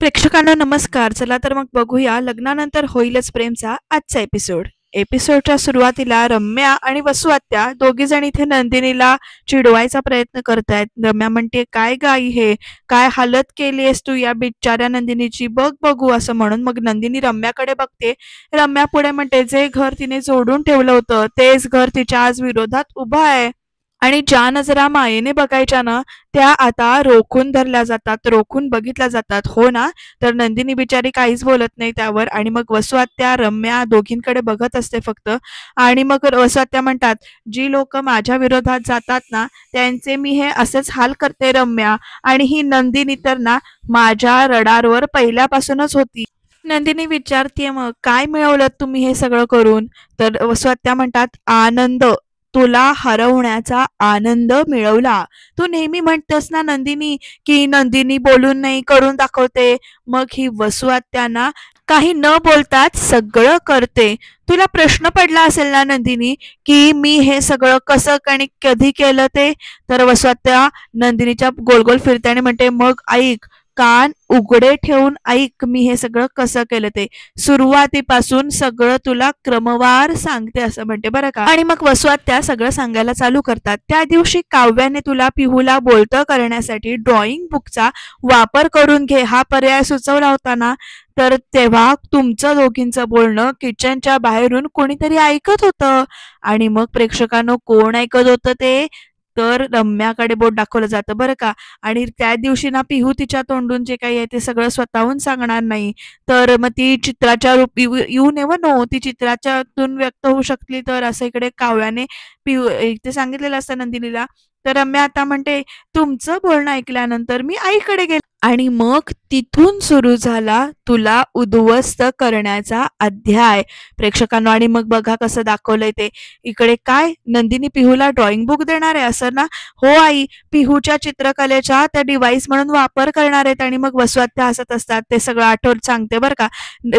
प्रेक्षकांना नमस्कार. चला तर मग बघूया लग्नानंतर होईलच प्रेमचा आजचा एपिसोड. एपिसोडच्या सुरुवातीला रम्या आणि वसू आत्या दोघी जण इथे नंदिनीला चिडवायचा प्रयत्न करतायत. रम्या म्हणते, काय गाई हे, काय हालत केलीयस तू या बिचाऱ्या नंदिनीची, बघ बघू असं म्हणून. मग नंदिनी रम्याकडे बघते. रम्या पुढे म्हणते, जे घर तिने जोडून ठेवलं होतं तेच घर तिच्या आज विरोधात उभं आहे. आणि ज्या नजरा मायेने बघायच्या ना, त्या आता रोखून धरल्या जातात, रोखून बघितल्या जातात. हो ना? तर नंदिनी बिचारी काहीच बोलत नाही त्यावर. आणि मग वसू आत्या, रम्या दोघींकडे बघत असते फक्त. आणि मग वसू आत्या म्हणतात, जी लोक माझ्या विरोधात जातात ना, त्यांचे मी हे असेच हाल करते रम्या. आणि ही नंदिनी तर ना माझ्या रडारवर पहिल्यापासूनच होती. नंदिनी विचारतीये, मग काय मिळवलं तुम्ही हे सगळं करून? तर वसू आत्या म्हणतात, आनंद. तुला हरवण्याचा आनंद मिळवला. तू नेहमी म्हणतेस ना नंदिनी, की नंदिनी बोलून नाही करून दाखवते. मग ही वसू आत्या ना काही न बोलताच सगळं करते. तुला प्रश्न पडला असेल ना नंदिनी, की मी हे सगळं कसं आणि कधी केलं ते? तर वसू आत्या नंदिनीच्या गोल गोल फिरते आणि म्हणते, मग ऐक, कान उघडे ठेवून ऐक, मी हे सगळं कसं केलं ते. सुरुवातीपासून सगळं तुला क्रमवार सांगते असं म्हणते बरं का. आणि मग वसू आत्या सगळं सांगायला चालू करतात. त्या दिवशी काव्याने तुला पिहूला बोलतं करण्यासाठी ड्रॉइंग बुकचा वापर करून घे हा पर्याय सुचवला होता ना, तर तेव्हा तुमचं दोघींचं बोलणं किचनच्या बाहेरून कोणीतरी ऐकत होतं. आणि मग प्रेक्षकांनो, कोण ऐकत होतं ते? तर रम्याकडे बोट दाखवलं जातं बरं का. आणि त्या दिवशी ना पिहू तिच्या तोंडून जे काही आहे ते सगळं स्वतःहून सांगणार नाही. तर मग ती चित्राच्या रूप येऊ नेव नो, ती चित्राच्यातून व्यक्त होऊ शकली तर, असं इकडे काव्याने पिहू ते सांगितलेलं असतं नंदिनीला. तर रम्या आता म्हणते, तुमचं बोलणं ऐकल्यानंतर मी आईकडे गेले. आणि मग तिथून सुरू झाला तुला उद्ध्वस्त करण्याचा अध्याय. प्रेक्षकांना आणि मग बघा कसं दाखवलंय ते. इकडे काय, नंदिनी पिहूला ड्रॉइंग बुक देणार आहे असं ना? हो आई, पिहूच्या चित्रकलेचा त्या डिव्हाइस म्हणून वापर करणार आहेत. आणि मग वसू आत्या हसत असतात. ते सगळं आठवत सांगते बरं का.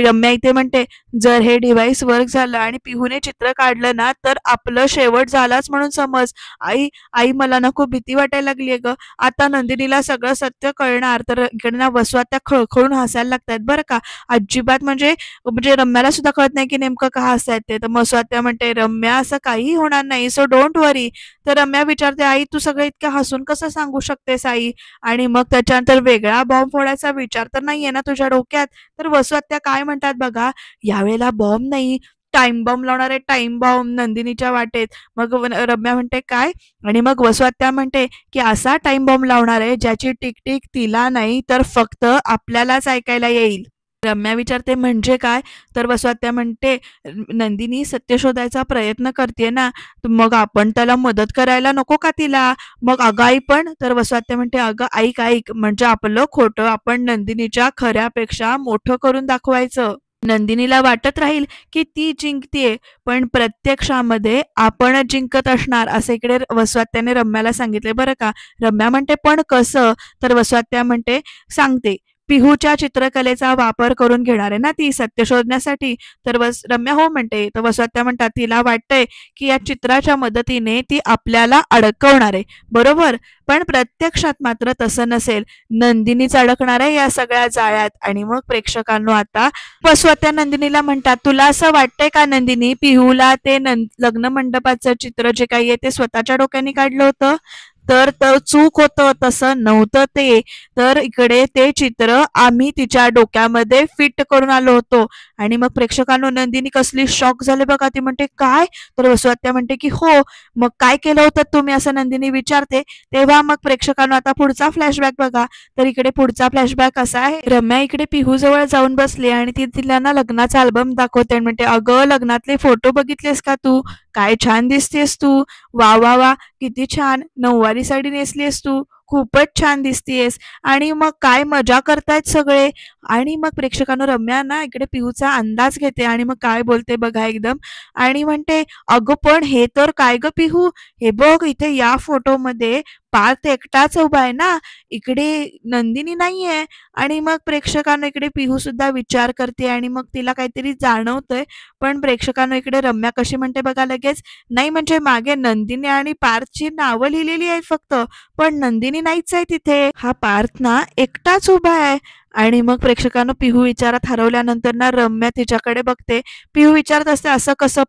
रम्या इथे म्हणते, जर हे डिव्हाइस वर्क झालं आणि पिहूने चित्र काढलं ना, तर आपलं शेवट झालाच म्हणून समज. आई आई मला ना खूप भीती वाटायला लागलीये ग. आता नंदिनीला सगळं सत्य कळणार. तर इकडे ना वसू आत्या खळखळून हसायला लागतात बरं का. अजिबात म्हणजे म्हणजे रम्याला सुद्धा कळत नाही की नेमकं का हसतायत ते. तर वसू आत्या म्हणते, रम्या असं काही होणार नाही, सो डोंट वरी. तर रम्या विचारते, आई तू सगळं इतकं हसून कसं सांगू शकतेस आई? आणि मग त्याच्यानंतर वेगळा बॉम्ब फोडायचा विचार तर नाहीये ना तुझ्या डोक्यात? तर वसू आत्या काय म्हणतात बघा, यावेळेला बॉम्ब नाही, टाइम बॉम्ब लावणार आहे, टाइम बॉम्ब नंदिनीच्या वाटेत. मग रम्या म्हणते, काय? आणि मग वसू आत्या म्हणते, की असा टाइम बॉम्ब लावणार आहे ज्याची टिकटिक तिला नाही तर फक्त आपल्यालाच ऐकायला येईल. रम्या विचारते, म्हणजे काय? तर वसू आत्या म्हणते, नंदिनी सत्य शोधायचा प्रयत्न करते ना, तर मग आपण त्याला मदत करायला नको का तिला? मग अगं आई पण? तर वसू आत्या म्हणते, अगं ऐक ऐक, म्हणजे आपलं खोटं आपण नंदिनीच्या खऱ्यापेक्षा मोठं करून दाखवायचं. नंदिनीला वाटत राहील की ती जिंकतीये, पण प्रत्यक्षामध्ये आपणच जिंकत असणार असं इकडे वसू आत्याने रम्याला सांगितले बरं का. रम्या म्हणते, पण कसं? तर वसू आत्या म्हणते, सांगते. पिहूच्या चित्रकलेचा वापर करून घेणार आहे ना ती सत्य शोधण्यासाठी. तर रम्या हो म्हणते. तर वसू आत्या म्हणतात, तिला वाटतंय की या चित्राच्या मदतीने ती आपल्याला अडकवणार आहे, बरोबर? पण प्रत्यक्षात मात्र तसं नसेल. नंदिनीच अडकणार आहे या सगळ्या जाळ्यात. आणि मग प्रेक्षकांनो, आता वसू आत्या नंदिनीला म्हणतात, तुला असं वाटतंय का नंदिनी, पिहूला ते लग्न मंडपाचं चित्र जे काही आहे ते स्वतःच्या डोक्याने काढलं होतं? तर चूक होतं, तसं नव्हतं ते. तर इकडे ते चित्र आम्ही तिच्या डोक्यामध्ये फिट करून आलो होतो. आणि मग प्रेक्षकांनो, नंदिनी कसली शॉक झाले बघा. ती म्हणते, काय? तर वसू आत्या म्हणते की हो. मग काय केलं होतं तुम्ही असं नंदिनी विचारते. तेव्हा मग प्रेक्षकांनो, आता पुढचा फ्लॅशबॅक बघा. तर इकडे पुढचा फ्लॅशबॅक असा आहे, रम्या इकडे पिहू जवळ जाऊन बसली आणि ती तिला ना लग्नाचा अल्बम दाखवते आणि म्हणते, अगं लग्नातले फोटो बघितलेस का तू? काय छान दिसतेस तू. वा वा वा, किती छान नऊवारी साडी नेसलीस तू, खूपच छान दिसतीयेस. आणि मग काय मजा करतायत सगळे. आणि मग प्रेक्षकांनो, रम्या ना इकडे पिहूचा अंदाज घेते आणि मग काय बोलते बघा एकदम. आणि म्हणते, अगं पण हे तर काय ग पिहू, हे बघ इथे या फोटोमध्ये पार्थ एकटाच उभा आहे ना, इकडे नंदिनी नाहीये. आणि मग प्रेक्षकांनो, इकडे पिहू सुद्धा विचार करते आणि मग तिला काहीतरी जाणवतंय. पण प्रेक्षकांनो, इकडे रम्या कशी म्हणते बघा लगेच, नाही म्हणजे मागे नंदिनी आणि पार्थची नावं लिहिलेली आहेत फक्त, पण नंदिनी नाहीच आहे तिथे. हा पार्थ ना एकटाच उभा आहे. आणि मग प्रेक्षकांनो पिहू विचारात हरवल्यानंतर ना रम्या तिच्याकडे बघते. पिहू विचारत असते असं कसं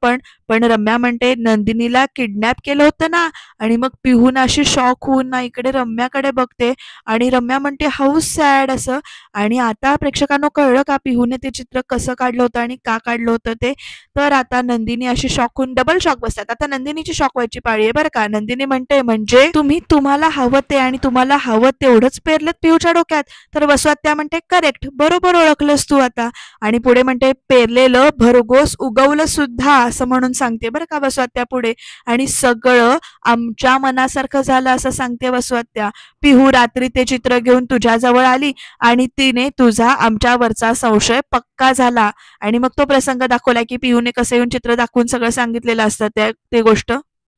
पण रम्या म्हणते नंदिनीला किडनॅप केलं होतं ना. आणि मग पिहू ना अशी शॉक होऊन ना इकडे रम्याकडे बघते आणि रम्या म्हणते हाऊ सॅड असं. आणि आता प्रेक्षकांना कळलं का पिहूने ते चित्र कसं काढलं होतं आणि का काढलं होतं ते. तर आता नंदिनी अशी शॉक होऊन डबल शॉक बसतात. आता नंदिनीची शॉक व्हायची पाळी आहे बरं का. नंदिनी म्हणते म्हणजे तुम्ही तुम्हाला हवं ते आणि तुम्हाला हवं तेवढंच पेरलं पिहूच्या डोक्यात. तर वसुआत्या म्हणते करेक्ट, बरोबर ओळखलंस तू आता. आणि पुढे म्हणते पेरलेलं भरघोस उगवलं सुद्धा असं म्हणून सांगते बरं का वसुआत्या पुढे. आणि सगळं आमच्या मनासारखं झालं असं सांगते वसुआत्या. पिहू रात्री ते चित्र घेऊन तुझ्याजवळ आली आणि तिने तुझा आमच्यावरचा संशय पक्का झाला. आणि मग तो प्रसंग दाखवलाय की पिहूने कसं येऊन चित्र दाखवून सगळं सांगितलेलं असतं ते गोष्ट.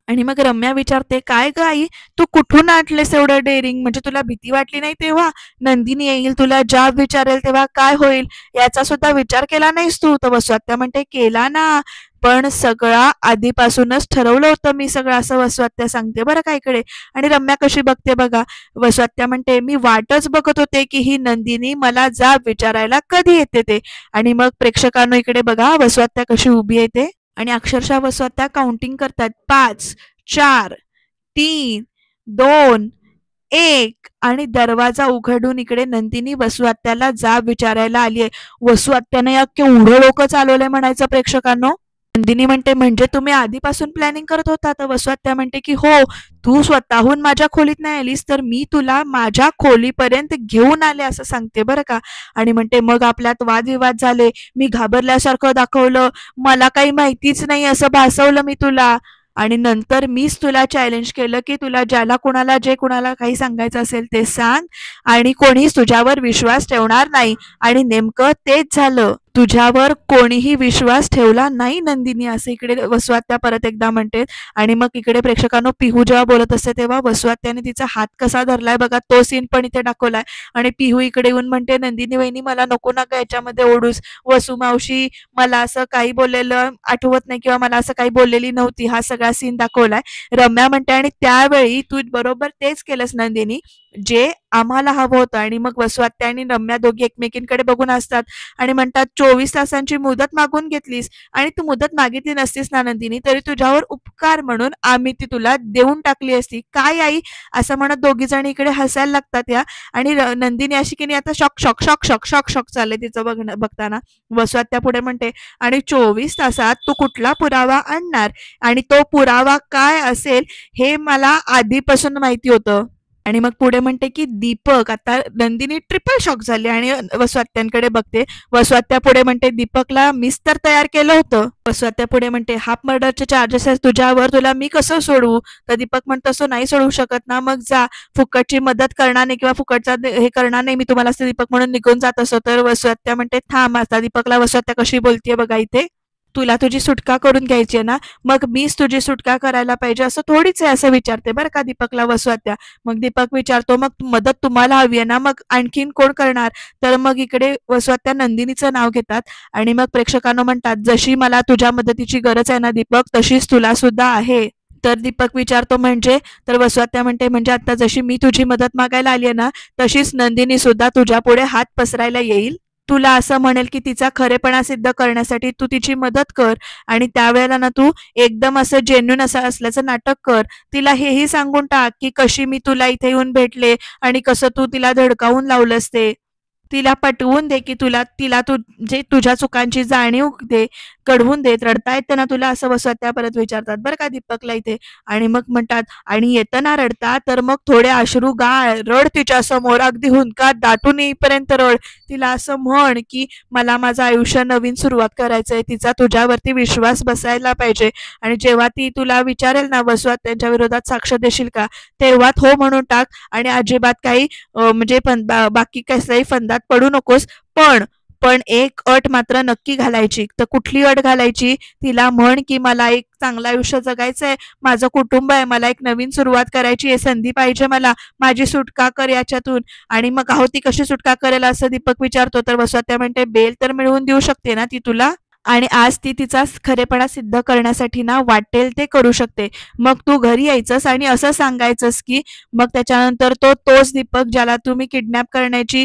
आणि मग रम्या विचारते काय ग आई, तू कुठून आणलेस एवढं डेअरिंग, म्हणजे तुला भीती वाटली नाही तेव्हा? नंदिनी येईल तुला जाब विचारेल तेव्हा काय होईल याचा सुद्धा विचार केला नाहीस तू? तर वसुआत्या म्हणते केला ना, पण सगळा आधीपासूनच ठरवलं होतं मी सगळं असं वसुआत्या सांगते बरं का इकडे. आणि रम्या कशी बघते बघा. वसुआत्या म्हणते मी वाटच बघत होते की ही नंदिनी मला जाब विचारायला कधी येते ते. आणि मग प्रेक्षकांनो इकडे बघा वसुआत्या कशी उभी येते आणि अक्षरशः वसुआत्या काउंटिंग करतात 5 4 3 2 1 आणि दरवाजा उघडून इकडे नंदिनी वसुआत्याला जाब विचारायला आली आहे. वसुआत्याने या केवढं डोकं चालवलंय म्हणायचं प्रेक्षकांनो. नंदिनी म्हणते म्हणजे तुम्ही आधीपासून प्लॅनिंग करत होता? तर वसुआत्या म्हणते की हो, तू स्वतःहून माझ्या खोलीत नाही आलीस तर मी तुला माझ्या खोलीपर्यंत घेऊन आले असं सांगते बरं का. आणि म्हणते मग आपल्यात वादविवाद झाले, मी घाबरल्यासारखं दाखवलं, मला काही माहितीच नाही असं भासवलं मी तुला. आणि नंतर मीच तुला चॅलेंज केलं की तुला ज्याला कुणाला जे कुणाला काही सांगायचं असेल ते सांग आणि कोणीच तुझ्यावर विश्वास ठेवणार नाही. आणि नेमकं तेच झालं, तुझ्यावर कोणीही विश्वास ठेवला नाही नंदिनी असं इकडे वसुआत्या परत एकदा म्हणते. आणि मग इकडे प्रेक्षकांनो पिहू जेव्हा बोलत असते तेव्हा वसुआत्याने तिचा हात कसा धरलाय बघा, तो सीन पण इथे दाखवलाय. आणि पिहू इकडे येऊन म्हणते नंदिनी वहिनी मला नको ना याच्यामध्ये ओढूस, वसू मावशी मला असं काही बोललेलं आठवत नाही किंवा मला असं काही बोललेली नव्हती, हा सगळा सीन दाखवलाय. रम्या म्हणते आणि त्यावेळी तू बरोबर तेच केलंस नंदिनी जे आम्हाला हवं होतं. आणि मग वसुआत्या आणि रम्या दोघी एकमेकींकडे बघून असतात आणि म्हणतात 24 तासांची मुदत मागून घेतलीस आणि तू मुदत मागितली नसतीस ना नंदिनी तरी तुझ्यावर उपकार म्हणून आम्ही ती तुला देऊन टाकली असती काय आई, असं म्हणत दोघी जण इकडे हसायला लागतात या. आणि नंदिनी अशी की नाही आता shock shock shock shock shock shock चालले तिचं बघताना. वसुआत्या पुढे म्हणते आणि 24 तासात तू कुठला पुरावा आणणार आणि तो पुरावा काय असेल हे मला आधीपासून माहिती होतं. आणि मग पुढे म्हणते की दीपक, आता नंदिनी ट्रिपल शॉक झाली आणि वसुआत्यांकडे बघते. वसुआत्या पुढे म्हणते दीपकला मीच तर तयार केलं होतं. वसुआत्या पुढे म्हणते हाफ मर्डरचे चार्जेस आहेत तुझ्यावर, तुला मी कसं सोडवू? तर दीपक म्हणतो तसं नाही सोडवू शकत ना, मग जा, फुकटची मदत करणार नाही किंवा फुकटचा हे करणार नाही मी तुम्हाला असं दीपक म्हणून निघून जात असो. तर वसुआत्या म्हणते थांब, आता दीपकला वसुआत्या कशी बोलतीये बघा इथे, तुला तुझी सुटका करून घ्यायची आहे ना, मग मीच तुझी सुटका करायला पाहिजे असं थोडीच आहे असं विचारते बरं का दीपकला वसुआत्या. मग दीपक विचारतो मग मदत तुम्हाला हवी आहे ना, मग आणखीन कोण करणार? तर मग इकडे वसुआत्या नंदिनीचं नाव घेतात आणि मग प्रेक्षकांना म्हणतात जशी मला तुझ्या मदतीची गरज आहे ना दीपक तशीच तुला सुद्धा आहे. तर दीपक विचारतो म्हणजे? तर वसुआत्या म्हणते म्हणजे आता जशी मी तुझी मदत मागायला आली आहे ना तशीच नंदिनी सुद्धा तुझ्या पुढे हात पसरायला येईल. तुला असं म्हणेल की तिचा खरेपणा सिद्ध करण्यासाठी तू तिची मदत कर आणि त्यावेळेला ना तू एकदम असं जेन्युइन असं असल्याचं नाटक कर. तिला हेही सांगून टाक की कशी मी तुला इथे येऊन भेटले आणि कसं तू तिला धडकावून लावलंस ते. तिला पटवून दे की तिला तू जे तुझ्या चुकांची जाणीव दे, कढवून दे. रडता येतं ना तुला असं वसुआत्या परत विचारतात बरं का दीपकला इथे. आणि मग म्हणतात आणि येतं ना रडता तर मग थोडे अश्रू गाळ, रड तिच्या समोर, अगदी हुंदकात दाटून येईपर्यंत रड. तिला असं म्हण की मला माझं आयुष्य नवीन सुरुवात करायचंय, तिचा तुझ्यावरती विश्वास बसायला पाहिजे. आणि जेव्हा ती तुला विचारेल ना वसुआत्यांच्या विरोधात साक्ष देशील का, तेव्हा हो म्हणून टाक आणि अजिबात काही म्हणजे बाकी कसल्याही फंदात पडू नकोस. पण एक अट मात्र नक्की घालायची. तर कुठली अट घालायची? तिला म्हण की मला एक चांगलं आयुष्य जगायचंय, माझं कुटुंब आहे, मला एक नवीन सुरुवात करायची आहे, संधी पाहिजे मला, माझी सुटका कर याच्यातून. आणि मग अहो ती कशी सुटका करेल असं दीपक विचारतो. तर वसुआत्या म्हणते बेल तर मिळवून देऊ शकते ना ती तुला. आणि आज ती तिचा खरेपणा सिद्ध करण्यासाठी ना वाटेल ते करू शकते. मग तू घरी यायचंस आणि असं सांगायचंस की मग त्याच्यानंतर तोच दीपक ज्याला तुम्ही किडनॅप करण्याची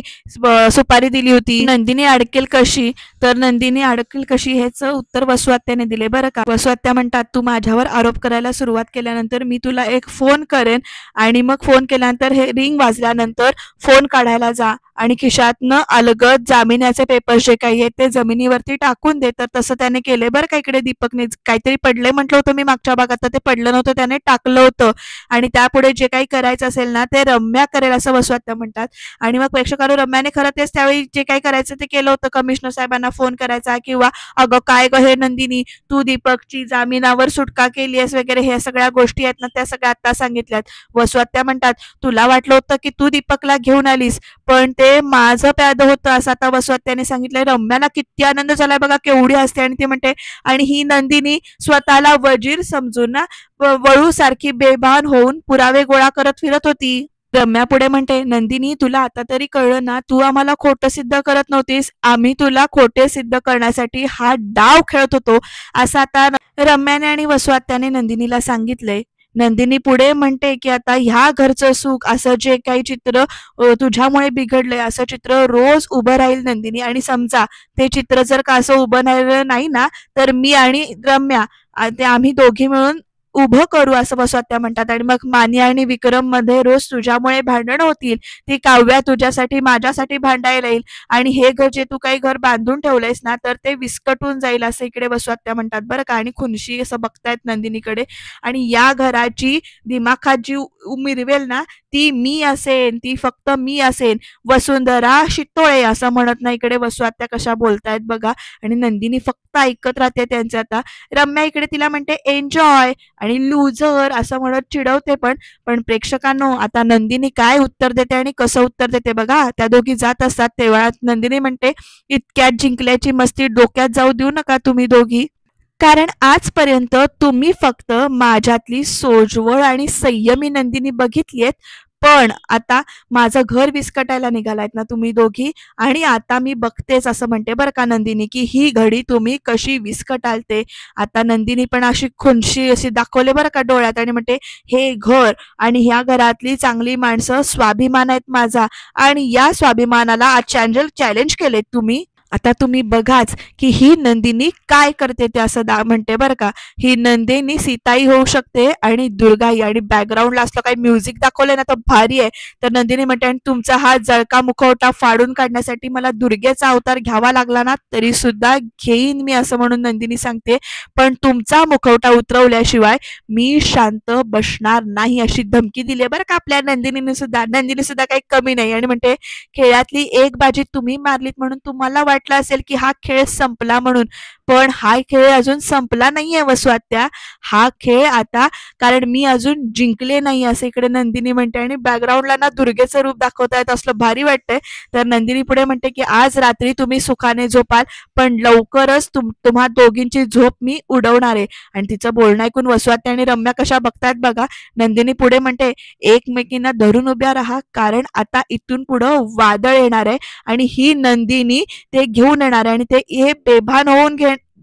सुपारी दिली होती, नंदिनी अडकेल कशी? तर नंदिनी अडकेल कशी ह्याचं उत्तर वसुहत्याने दिले बरं का. वसुहत्या म्हणतात, तू माझ्यावर आरोप करायला सुरुवात केल्यानंतर मी तुला एक फोन करेन आणि मग फोन केल्यानंतर हे रिंग वाजल्यानंतर फोन काढायला जा आणि खिशातनं अलगद जामिनाचे पेपर्स जे काही आहेत ते जमिनीवरती टाकून दे. तर तसं त्याने केलंय बरं का. इकडे दीपकने काहीतरी पडलंय म्हटलं होतं मी मागच्या भागात, तर ते पडलं नव्हतं, त्याने टाकलं होतं. आणि त्यापुढे जे काही करायचं असेल ना ते रम्या करेल असं वसुहत्या म्हणतात. आणि मग प्रेक्षकांनो, रम्याने खरं तेच त्यावेळी जे काही करायचं ते केलं होतं. कमिशनर साहेबांना फोन करायचा किंवा अगं काय ग हे नंदिनी, तू दीपकची जामिनावर सुटका केली आहेस वगैरे, हे सगळ्या गोष्टी आहेत ना त्या सगळ्या आता सांगितल्यात. वसुहत्या म्हणतात, तुला वाटलं होतं की तू दीपकला घेऊन आलीस, पण ते माझं प्याद होतं असं आता वसुहत्याने सांगितलंय. रम्याला किती आनंद झालाय बघा, केवढी असते. आणि ती म्हणते, आणि ही नंदिनी स्वतःला वजीर समजून ना वळू सारखी बेभान होऊन पुरावे गोळा करत फिरत होती. रम्या पुढे म्हणते, नंदिनी तुला आता तरी कळलं ना, तू आम्हाला खोटं सिद्ध करत नव्हतीस, आम्ही तुला खोटे सिद्ध करण्यासाठी हा डाव खेळत होतो असं आता रम्याने आणि वसुहत्याने नंदिनीला सांगितलंय. नंदिनी पुढे म्हणते की आता ह्या घरचं सुख असं जे काही चित्र तुझ्यामुळे बिघडलंय असं चित्र रोज उभं राहील नंदिनी. आणि समजा ते चित्र जर का असं उभं राहिलं नाही ना, तर मी आणि रम्या ते आम्ही दोघी मिळून उभं करू असं वसुहत्या म्हणतात. आणि मग मानी आणि विक्रम मध्ये रोज तुझ्यामुळे भांडण होतील, ती काव्या तुझ्यासाठी माझ्यासाठी भांडायला येईल आणि हे घर जे तू काही घर बांधून ठेवलंयस ना तर ते विस्कटून जाईल असं इकडे वसुहत्या म्हणतात बरं का. आणि खुनशी असं बघतायत नंदिनीकडे. आणि या घराची दिमाखात जी मिरवेल ना ती मी असेन, ती फक्त मी असेन, वसुंधरा शितोळे असं म्हणत ना इकडे वसुहत्या कशा बोलतायत बघा. आणि नंदिनी फक्त ऐकत राहते त्यांचं. आता रम्या इकडे तिला म्हणते एन्जॉय आणि लुझर असं म्हणत चिडवते. पण प्रेक्षकांनो, आता नंदिनी काय उत्तर देते आणि कसं उत्तर देते बघा. त्या दोघी जात असतात तेव्हा नंदिनी म्हणते, इतक्यात जिंकल्याची मस्ती डोक्यात जाऊ देऊ नका तुम्ही दोघी, कारण आजपर्यंत तुम्ही फक्त माझ्यातली सोज्वळ आणि संयमी नंदिनी बघितलीयत, पण आता माझं घर विस्कटायला निघालायत ना तुम्ही दोघी. आणि आता मी बघतेच असं म्हणते बरं का नंदिनी की ही घडी तुम्ही कशी विस्कटालते. आता नंदिनी पण अशी खुनशी अशी दाखवले बरं का डोळ्यात आणि म्हणते, हे घर आणि ह्या घरातली चांगली माणसं स्वाभिमान आहेत माझा, आणि या स्वाभिमानाला आज चॅलेंज केलेत तुम्ही. आता तुम्ही बघाच की ही नंदिनी काय करते ते असं म्हणते बरं का. ही नंदिनी सीताई होऊ शकते आणि दुर्गाई. आणि बॅकग्राऊंडला असलं काही म्युझिक दाखवलंय ना तर भारी आहे. तर नंदिनी म्हणते, आणि तुमचा हा जळका मुखवटा फाडून काढण्यासाठी मला दुर्गेचा अवतार घ्यावा लागला ना तरी सुद्धा घेईन मी असं म्हणून नंदिनी सांगते, पण तुमचा मुखवटा उतरवल्याशिवाय मी शांत बसणार नाही अशी धमकी दिली बरं का आपल्या नंदिनीने सुद्धा. नंदिनी सुद्धा काही कमी नाही आणि म्हणते, खेळातली एक बाजी तुम्ही मारलीत म्हणून तुम्हाला वाटलं असेल की हा खेळ संपला म्हणून, पण हा खेळ अजून संपला नाहीये वसुहत्या. हा खेळ आता, कारण मी अजून जिंकले नाही असं इकडे नंदिनी म्हणते. आणि बॅकग्राऊंडला ना दुर्गेचं रूप दाखवतायत असलं भारी वाटतंय. तर नंदिनी पुढे म्हणते की आज रात्री तुम्ही सुखाने झोपाल, पण लवकरच तुम्हा दोघींची झोप मी उडवणार आहे. आणि तिचं बोलणं ऐकून वसुहत्या आणि रम्या कशा बघतायत बघा. नंदिनी पुढे म्हणते, एकमेकींना धरून उभ्या राहा, कारण आता इथून पुढं वादळ येणार आहे आणि ही नंदिनी ते घेऊन येणार आहे आणि ते हे बेभान होऊन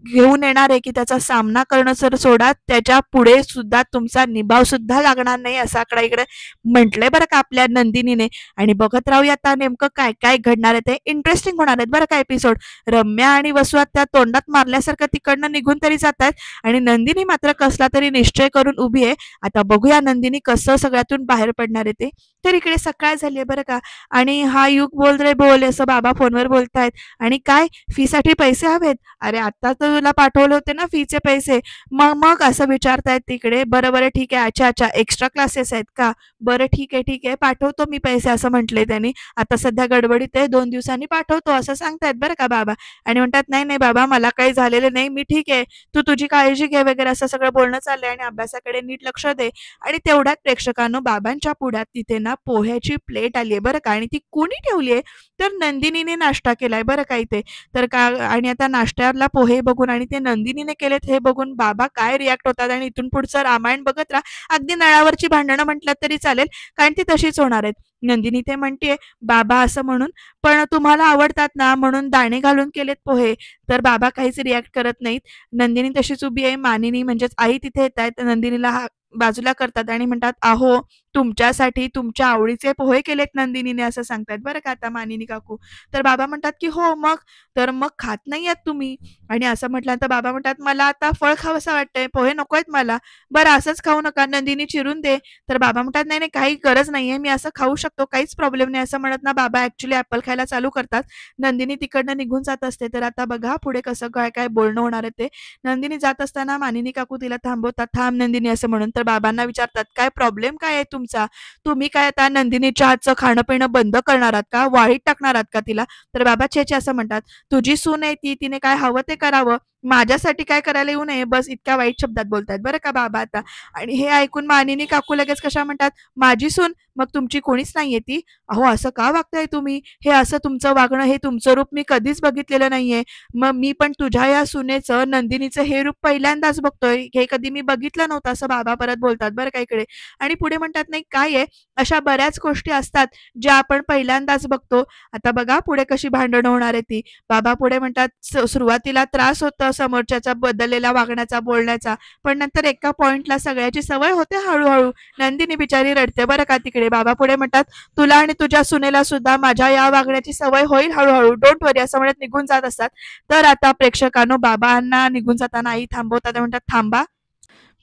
घेऊन येणार आहे की त्याचा सामना करणं सर सोडा, त्याच्या पुढे सुद्धा तुमचा निभाव सुद्धा लागणार नाही असं आकडा इकडे म्हटलंय बरं का आपल्या नंदिनीने. आणि बघत राहूया आता नेमकं काय काय घडणार आहे ते. इंटरेस्टिंग होणार आहेत बरं का एपिसोड. रम्या आणि वसुहत्या तोंडात मारल्यासारखं तिकडनं निघून तरी जात आहेत आणि नंदिनी मात्र कसला तरी निश्चय करून उभी आहे. आता बघूया नंदिनी कसं सगळ्यातून बाहेर पडणार आहे ते. तर इकडे सकाळ झाली आहे बरं का. आणि हा युग बोल रे बोल असं बाबा फोनवर बोलतायत. आणि काय फीसाठी पैसे हवेत? अरे आता तर तुला पाठवले होते ना फीचे पैसे. मग असं विचारतायत तिकडे. बरं ठीक आहे, अच्छा एक्स्ट्रा क्लासेस आहेत का? बरं ठीक आहे पाठवतो मी पैसे असं म्हटले त्यांनी. आता सध्या गडबडीत आहे, 2 दिवसांनी पाठवतो असं सांगतायत बरं का बाबा. आणि म्हणतात, नाही बाबा मला काही झालेलं नाही, मी ठीक आहे, तू तुझी काळजी घे वगैरे असं सगळं बोलणं चाललंय आणि अभ्यासाकडे नीट लक्ष दे. आणि तेवढ्यात प्रेक्षकांनो बाबांच्या पुढ्यात तिथे ना पोह्याची प्लेट आली आहे बरं का. आणि ती कोणी ठेवली आहे तर नंदिनीने नाश्ता केलाय बरं का इथे. तर का आणि आता नाश्त्याला पोहे बघून बघून आणि ते नंदिनीने केलेत हे बघून बाबा काय रिॲक्ट होतात आणि इथून पुढचं रामायण बघत राहा. अगदी नळावरची भांडणं म्हटलं तरी चालेल, कारण ती तशीच होणार आहेत. नंदिनी ते म्हणतेय बाबा असं म्हणून, पण तुम्हाला आवडतात ना म्हणून दाणे घालून केलेत पोहे. तर बाबा काहीच रिॲक्ट करत नाहीत. नंदिनी तशीच उभी आहे. मानिनी म्हणजेच आई तिथे येत आहेत. नंदिनीला बाजूला करतात आणि म्हणतात, अहो तुमच्यासाठी तुमच्या आवडीचे पोहे केलेत नंदिनीने, असं सांगतायत बरं का आता मानिनी काकू. तर बाबा म्हणतात की हो मग, तर मग खात नाही आहात तुम्ही. आणि असं म्हटल्यानंतर बाबा म्हणतात, मला आता फळ खावंसं वाटतंय, पोहे नको आहेत मला. बरं असंच खाऊ नका, नंदिनी चिरून दे. तर बाबा म्हणतात, नाही नाही काही गरज नाहीये, मी असं खाऊ शकतो, काहीच प्रॉब्लेम नाही. असं म्हणत ना बाबा ऍक्च्युली ऍपल खायला चालू करतात. नंदिनी तिकडनं निघून जात असते. तर आता बघा पुढे कसं काय काय बोलणं होणार आहे ते. नंदिनी जात असताना मानिनी काकू तिला थांबवतात, थांब नंदिनी असं म्हणून. तर बाबांना विचारतात, काय प्रॉब्लेम काय आहे तुमचा? तुम्ही काय आता नंदिनीच्या हातचं खाणं पिणं बंद करणार आहात का? वाळीत टाकणार आहात का तिला? तर बाबा छे छे असं म्हणतात, तुझी सून आहे ती, तिने काय हवं ते करावं, माझ्यासाठी काय करायला येऊ नये, बस इतक्या वाईट शब्दात बोलतायत बरं का बाबा आता. आणि हे ऐकून मानिनी काकू लगेच कशा म्हणतात, माझी सून मग तुमची कोणीच नाहीये ती? अहो असं का वागताय तुम्ही? हे असं तुमचं वागणं, हे तुमचं रूप मी कधीच बघितलेलं नाहीये. मग मी पण तुझ्या या सुनेचं, नंदिनीचं हे रूप पहिल्यांदाच बघतोय, हे कधी मी बघितलं नव्हतं, असं बाबा परत बोलतात बरं का इकडे. आणि पुढे म्हणतात, नाही काय आहे, अशा बऱ्याच गोष्टी असतात ज्या आपण पहिल्यांदाच बघतो. आता बघा पुढे कशी भांडणं होणार आहे ती. बाबा पुढे म्हणतात, सुरुवातीला त्रास होतं समोरच्याचा बदललेला वागण्याचा, बोलण्याचा, पण नंतर एका पॉइंटला सगळ्याची सवय होते हळूहळू. नंदिनी बिचारी रडते बरं का तिकडे. बाबा पुढे म्हणतात, तुला आणि तुझ्या सुनेला सुद्धा माझ्या या वागण्याची सवय होईल हळूहळू, डोंट वरी, असं म्हणत निघून जात असतात. तर आता प्रेक्षकांनो बाबांना निघून जाताना आई थांबवतात, म्हणतात थांबा,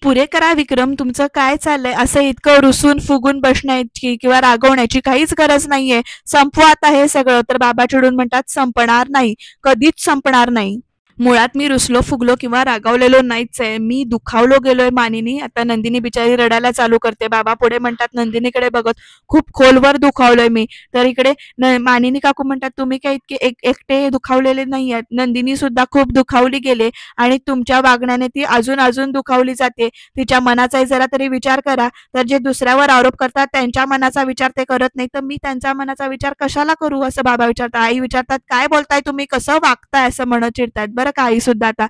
पुरे करा विक्रम, तुमचं काय चाललंय? असं इतकं रुसून फुगून बसण्याची किंवा रागवण्याची काहीच गरज नाहीये, संपवा आता हे सगळं. तर बाबा चिडून म्हणतात, संपणार नाही, कधीच संपणार नाही. मुळात मी रुसलो फुगलो किंवा रागावलेलो नाहीच आहे, मी दुखावलो गेलोय मानिनी. आता नंदिनी बिचारी रडायला चालू करते. बाबा पुढे म्हणतात नंदिनीकडे बघत, खूप खोलवर दुखावलोय मी. तर इकडे मानिनी काकू म्हणतात, तुम्ही काय इतके एकटे दुखावलेले नाही आहेत, नंदिनी सुद्धा खूप दुखावली गेले आणि तुमच्या वागण्याने ती अजून अजून दुखावली जाते. तिच्या मनाचाही जरा तरी विचार करा. तर जे दुसऱ्यावर आरोप करतात त्यांच्या मनाचा विचार ते करत नाही, तर मी त्यांच्या मनाचा विचार कशाला करू, असं बाबा विचारतात. आई विचारतात, काय बोलताय तुम्ही, कसं वागताय, असं म्हणत चिडतायत बरं का आई सुद्धा आता.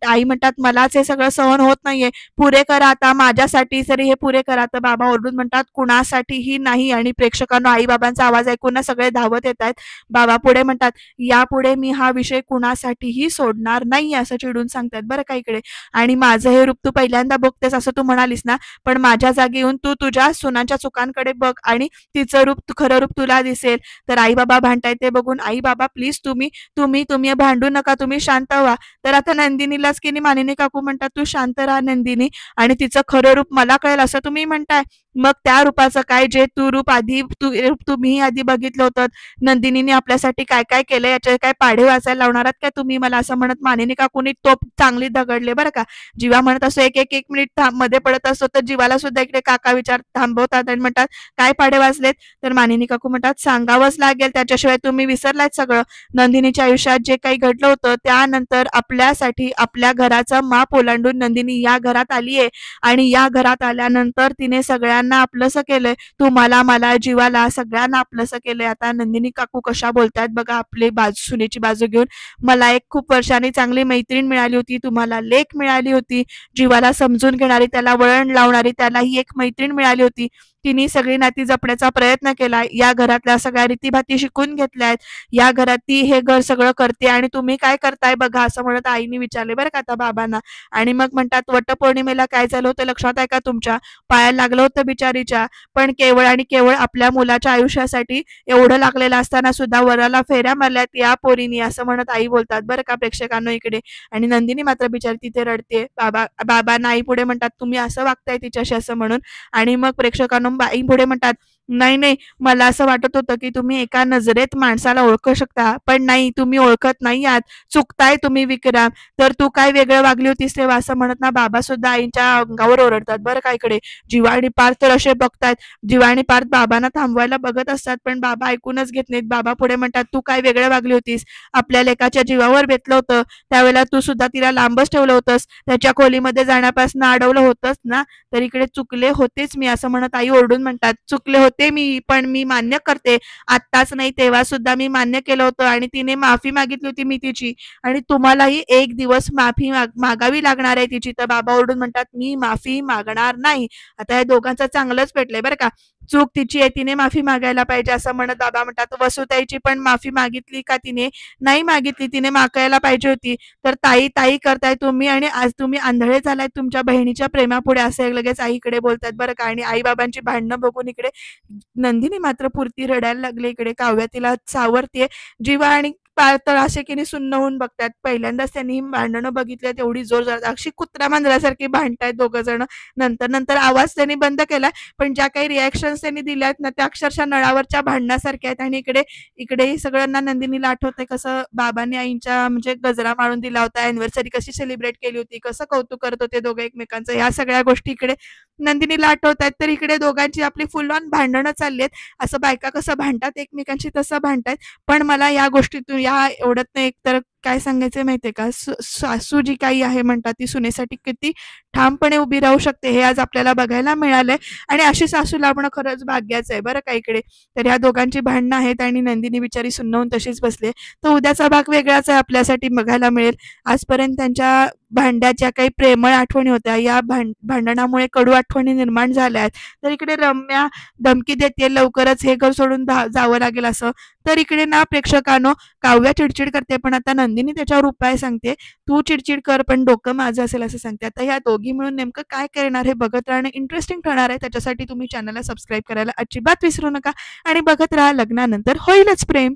आई म्हणतात, मलाच हे सगळं सहन होत नाहीये, पुरे करा आता माझ्यासाठी तरी हे पुरे करा. तर बाबा ओरडून म्हणतात, कुणासाठीही नाही. आणि प्रेक्षकांना आई बाबांचा आवाज ऐकून ना सगळे धावत येत आहेत. बाबा पुढे म्हणतात, यापुढे मी हा विषय कुणासाठीही सोडणार नाही, असं चिडून सांगतात बरं का इकडे. आणि माझं हे रूप तू पहिल्यांदा बघतेस असं तू म्हणालीस ना, पण माझ्या जागी येऊन तू तुझ्या सुनांच्या चुकांकडे बघ आणि तिचं रूप, खरं रूप तुला दिसेल. तर आई बाबा भांडतायत ते बघून, आई बाबा प्लीज तुम्ही तुम्ही तुम्ही भांडू नका, तुम्ही शांत व्हा. तर आता नंदिनीलाच की मानिनी काकू म्हणतात, तू शांत राहा नंदिनी, आणि तिचं खरं रूप मला कळेल असं तुम्ही म्हणताय. मग त्या रूपाचं काय, जे तू रूप आधी तुम्ही आधी बघितलं होतं, नंदिनीने आपल्यासाठी काय काय केलं, याचे काय पाढे वाचायला लावणार आहात काय तुम्ही मला, असं म्हणत मानिनी काकूनी तोप चांगली दगडले बरं का. जीवा म्हणत असतो एक एक एक मिनिट मध्ये पडत असतो, तर जीवाला सुद्धा इकडे काका विचार थांबवतात आणि म्हणतात, काय पाढे वाचलेत? तर मानिनी काकू म्हणतात, सांगावंच लागेल, त्याच्याशिवाय तुम्ही विसरलात सगळं. नंदिनीच्या आयुष्यात जे काही घडलं होतं त्यानंतर आपल्यासाठी आपल्या घराचा माप ओलांडून नंदिनी या घरात आली आहे, आणि या घरात आल्यानंतर तिने सगळ्यांना आपलंसं केलंय, तुम्हाला मला जीवाला सगळ्यांना आपलंसं केलंय. आता नंदिनी काकू कशा बोलतायत बघा आपली बाजू, सुनेची बाजू घेऊन. मला एक खूप वर्षांनी चांगली मैत्रीण मिळाली होती, तुम्हाला लेक मिळाली होती, जीवाला समजून घेणारी, त्याला वळण लावणारी, त्याला ही एक मैत्रीण मिळाली होती. तिने सगळी नाती जपण्याचा प्रयत्न केला, या घरातल्या सगळ्या रीतीभाती शिकून घेतल्या आहेत, या घरात ती हे घर सगळं करते, आणि तुम्ही काय करताय बघा, असं म्हणत आईने विचारले बरं का आता बाबांना. आणि मग म्हणतात, वटपौर्णिमेला काय झालं होतं लक्षात आहे का तुमच्या? पायाला लागलं होतं बिचारीच्या, पण केवळ आणि केवळ आपल्या मुलाच्या आयुष्यासाठी एवढं लागलेलं असताना सुद्धा वराला फेऱ्या मारल्यात या पोरीनी, असं म्हणत आई बोलतात बरं का प्रेक्षकांनो इकडे. आणि नंदिनी मात्र बिचारी तिथे रडते. बाबांना आई पुढे म्हणतात, तुम्ही असं वागताय तिच्याशी, असं म्हणून. आणि मग प्रेक्षकांनो आई पुढे म्हणतात, नाही नाही, मला असं वाटत होतं की तुम्ही एका नजरेत माणसाला ओळखू शकता, पण नाही, तुम्ही ओळखत नाही आहात, चुकताय तुम्ही विक्रम. तर तू काय वेगळं वागली होतीस तेव्हा, असं म्हणत ना बाबा सुद्धा आईच्या अंगावर ओरडतात बरं का इकडे. जीवा आणि पार्थ तर असे बघतात, जीवा आणि पार्थ बाबांना थांबवायला बघत असतात, पण बाबा ऐकूनच घेत नाहीत. बाबा पुढे म्हणतात, तू काय वेगळं वागली होतीस, आपल्या लेकाच्या जीवावर बेतलं होतं, त्यावेळेला तू सुद्धा तिला लांबच ठेवलं होतंस, त्याच्या खोलीमध्ये जाण्यापासून अडवलं होतंस ना. तर इकडे चुकले होतेच मी, असं म्हणत आई ओरडून म्हणतात, चुकले होते होते मी, पण मी मान्य करते. आत्ताच नाही, तेव्हा सुद्धा मी मान्य केलं होतं आणि तिने माफी मागितली होती मी तिची आणि तुम्हालाही एक दिवस माफी मागावी लागणार आहे तिची. तर बाबा ओरडून म्हणतात, "मी माफी मागणार नाही." आता या दोघांचं चांगलंच पेटलंय बरं का. चूक तिची आहे, तिने माफी मागायला पाहिजे असं म्हणत बाबा म्हणतात, "वसुताईची पण माफी मागितली का तिने?" "नाही मागितली, तिने मागायला पाहिजे होती." तर "ताई, ताई करताय तुम्ही आणि आज तुम्ही आंधळे झालाय तुमच्या बहिणीच्या प्रेमापुढे." असे लगेच आईकडे बोलतात बरं का. आणि आई-बाबांची भांडणं बघून इकडे नंदिनी मात्र पुरती रडायला लागली. इकडे काव्या तिला सावरतीये. जीवा आणि पातळ आशेकीने सुन्न होऊन बघतात. पहिल्यांदाच त्यांनी ही भांडणं बघितल्यात एवढी जोरदार. अशी कुत्रा मांजरासारखी भांडतायत दोघं जण. नंतर आवाज त्यांनी बंद केलाय, पण ज्या काही रिएक्शन्स त्यांनी दिल्यात ना, त्या अक्षरशः नळावरच्या भांडणासारख्या आहेत. आणि इकडे सगळ्यांना नंदिनीला आठवतंय कसं बाबांनी आईंच्या म्हणजे गजरा मारून दिला होता, अॅनिव्हर्सरी कशी सेलिब्रेट केली होती, कसं कौतुक करत होते दोघं एकमेकांचं. ह्या सगळ्या गोष्टी इकडे नंदिनीला आठवतायत. तर इकडे दोघांची आपली फुल ऑन भांडणं चालली आहेत. असं बायका कसं भांडतात एकमेकांशी तसं भांडतायत. पण मला या गोष्टीतून या एवढ्यातनं एकतर काय सांगायचंय माहितीये का, सासू जी काही आहे म्हणतात ती सुनेसाठी किती ठामपणे उभी राहू शकते हे आज आपल्याला बघायला मिळालंय. आणि अशी सासू लाभणं खरंच भाग्याचं आहे बरं का इकडे. तर ह्या दोघांची भांडणं आहेत आणि नंदिनी बिचारी सुन्न होऊन तशीच बसली. तर उद्याचा भाग वेगळाच आहे आपल्यासाठी बघायला मिळेल. आजपर्यंत त्यांच्या भांड्यात ज्या काही प्रेमळ आठवणी होत्या, या भांडणामुळे कडू आठवणी निर्माण झाल्या आहेत. तर इकडे रम्या धमकी देते लवकरच हे घर सोडून जावं लागेल असं. तर इकडे ना प्रेक्षकांनो, काव्या चिडचिड करते, पण आता नंदिनी त्याच्यावर उपाय सांगते. तू चिडचिड कर, पण डोकं माझं असेल असं सांगते. आता ह्या दोघी मिळून नेमकं काय करणार हे बघत राहणं इंटरेस्टिंग ठरणार आहे. त्याच्यासाठी तुम्ही चॅनलला सबस्क्राईब करायला अजिबात विसरू नका आणि बघत राहा लग्नानंतर होईलच प्रेम.